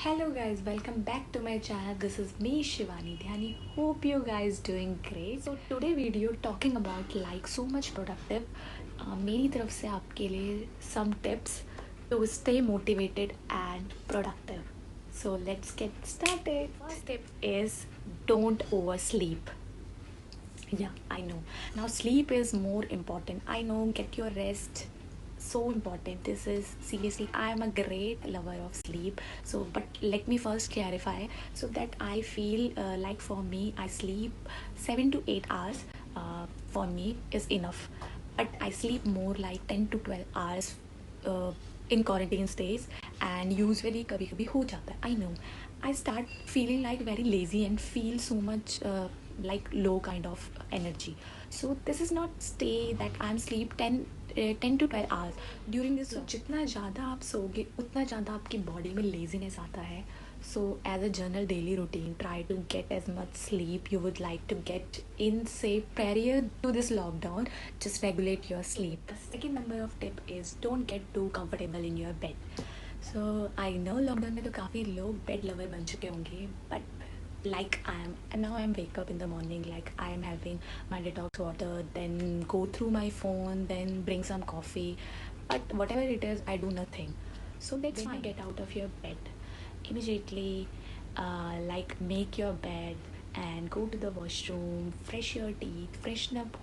Hello guys, welcome back to my channel. This is me Shivani Dhyani. Hope you guys doing great. So today video talking about like so much productive. मेरी तरफ से आपके लिए some tips to stay motivated and productive. So let's get started. First tip is don't oversleep. Yeah, I know. Now sleep is more important. I know, get your rest. So important. This is seriously, I am a great lover of sleep. So but let me first clarify so that I feel like for me I sleep 7 to 8 hours for me is enough, but I sleep more like 10 to 12 hours in quarantine stays, and usually kabhi kabhi ho jata hai. I know I start feeling like very lazy and feel so much like low kind of energy. So this is not stay that I'm sleep 10 to 12 hours during this. So जितना ज़्यादा आप सोगे उतना ज़्यादा आपकी body में laziness आता है. So as a general daily routine, try to get as much sleep you would like to get in say prior to this lockdown. Just regulate your sleep. The second number of tip is don't get too comfortable in your bed. So I know lockdown में तो काफ़ी लोग bed lover बन चुके होंगे, but like I'm wake up in the morning, like I am having my detox water, then go through my phone, then bring some coffee, but whatever it is I do nothing. So that's why get out of your bed immediately, like make your bed and go to the washroom, fresh your teeth, freshen up,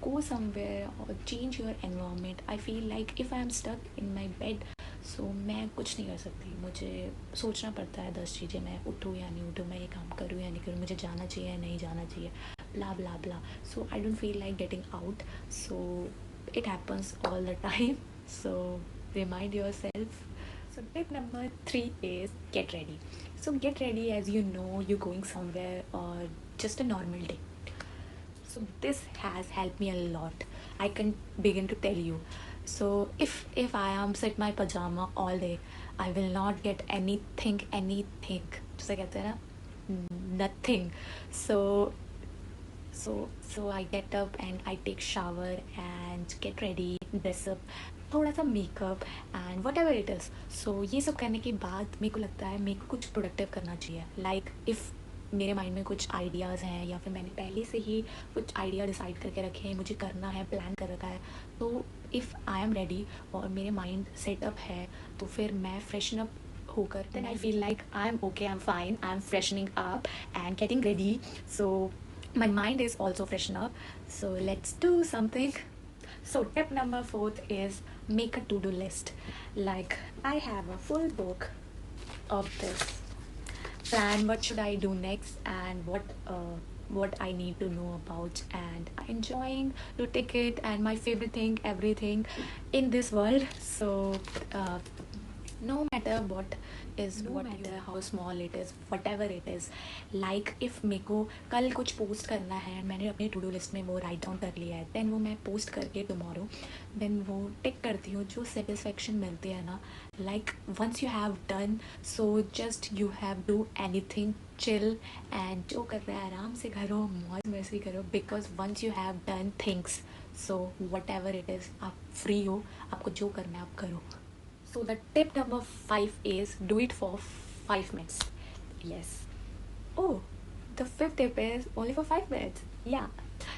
go somewhere or change your environment. I feel like if I'm stuck in my bed, सो मैं कुछ नहीं कर सकती. मुझे सोचना पड़ता है 10 चीज़ें, मैं उठूँ या नहीं उठूँ, मैं ये काम करूँ या नहीं करूँ, मुझे जाना चाहिए या नहीं जाना चाहिए, blah blah blah. So I don't feel like getting out. So it happens all the time. So remind yourself. So tip number 3 is get ready. So get ready as you know you're going somewhere or just a normal day. So this has helped me a lot. I can begin to tell you. So if I am sit my pajama all day, I will not get anything. जैसे कहते हैं ना, nothing. So I get up and I take shower and get ready, dress up, थोड़ा सा makeup and whatever it is. So ये सब करने के बाद मेरे को लगता है मेरे को कुछ प्रोडक्टिव करना चाहिए. लाइक इफ़ मेरे माइंड में कुछ आइडियाज़ हैं या फिर मैंने पहले से ही कुछ आइडिया डिसाइड करके रखे हैं, मुझे करना है, प्लान कर रखा है, तो इफ़ आई एम रेडी और मेरे माइंड सेटअप है, तो फिर मैं फ्रेशन अप होकर then I feel like I am okay, I am fine, I am freshening up and getting ready. So my mind is also freshen up. So let's do something. So tip number 4 is make a to-do list. Like I have a full book of this plan, what should I do next and what I need to know about, and enjoying to take it, and my favorite thing, everything in this world. So uh, no matter what is, no matter how small it is, whatever it is, like if मेरे को कल कुछ post करना है, मैंने अपने to do list में वो राइट डाउन कर लिया है, देन वो मैं पोस्ट करके टुमारो देन वो टिक करती हूँ, जो सेटिस्फेक्शन मिलती है ना, like once you have done, so just you have do anything, chill, and जो कर रहा है आराम से करो, मौज मस्ती करो, because once you have done things, so whatever it is, आप फ्री हो, आपको जो करना है आप करो. So the tip number 5 is do it for 5 minutes. Yes. Oh, the fifth tip is only for 5 minutes. Yeah.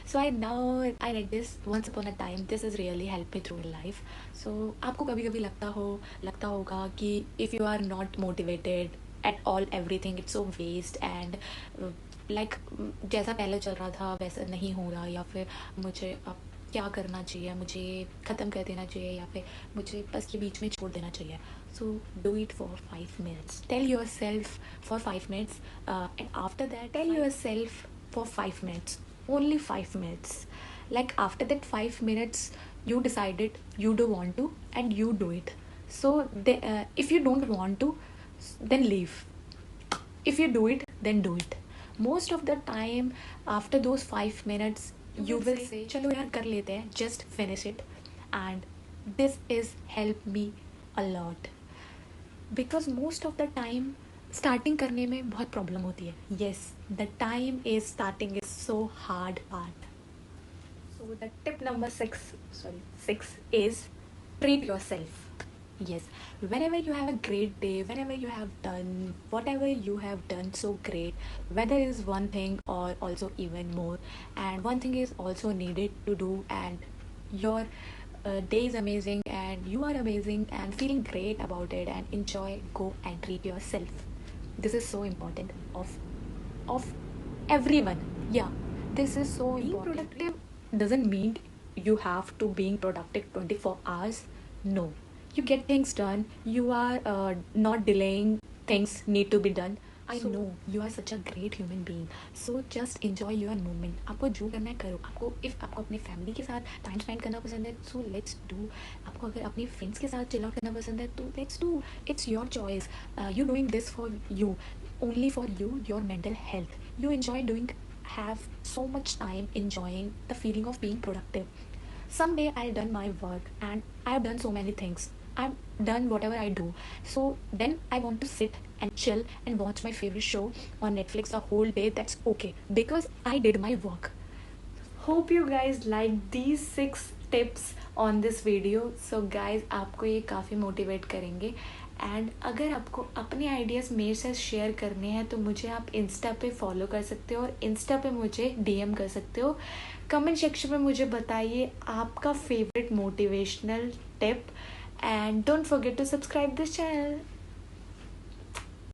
So I read this once upon a time. This has really helped me through life. So आपको कभी कभी लगता होगा कि if you are not motivated at all, everything it's so waste and like जैसा पहले चल रहा था वैसा नहीं हो रहा, या फिर मुझे अब क्या करना चाहिए, मुझे ख़त्म कर देना चाहिए, या फिर मुझे बस के बीच में छोड़ देना चाहिए. So do it for 5 minutes. Tell yourself for 5 minutes and after that tell yourself for 5 minutes, only 5 minutes. Like after that 5 minutes you decided you don't want to and you do it. So if you don't want to, then leave. If you do it, then do it. Most of the time after those 5 minutes you will say चलो यार कर लेते हैं, just finish it. And this is helped me a lot, because most of the time starting करने में बहुत problem होती है. Yes, the time is starting is so hard part. So the tip number 6 is treat yourself. Yes, whenever you have a great day, whenever you have done whatever you have done so great, whether it is one thing or also even more, and one thing is also needed to do, and your day is amazing and you are amazing and feeling great about it, and enjoy, go and treat yourself. This is so important of everyone. Yeah, this is so being important. Productive doesn't mean you have to being productive 24 hours. No, you get things done. You are not delaying things need to be done. I know you are such a great human being. So just enjoy your moment. आपको जो करना है करो. आपको if आपको अपनी family के साथ टाइम स्पेंड करना पसंद है, so let's do. आपको अगर अपनी फ्रेंड्स के साथ चिल आउट करना पसंद है, तो let's do. It's your choice. You doing this for you, only for you, your mental health. You enjoy doing, have so much time enjoying the feeling of being productive. Someday I've done my work and I've done so many things. I've done whatever I do. So then I want to sit and chill and watch my favorite show on Netflix the whole day. That's okay because I did my work. Hope you guys like these 6 tips on this video. So guys, आपको ये काफ़ी motivate करेंगे. And अगर आपको अपने ideas मेरे साथ share करने हैं तो मुझे आप इंस्टा पे फॉलो कर सकते हो और इंस्टा पे मुझे डीएम कर सकते हो. कमेंट सेक्शन में मुझे बताइए आपका favourite motivational tip, and don't forget to subscribe this channel.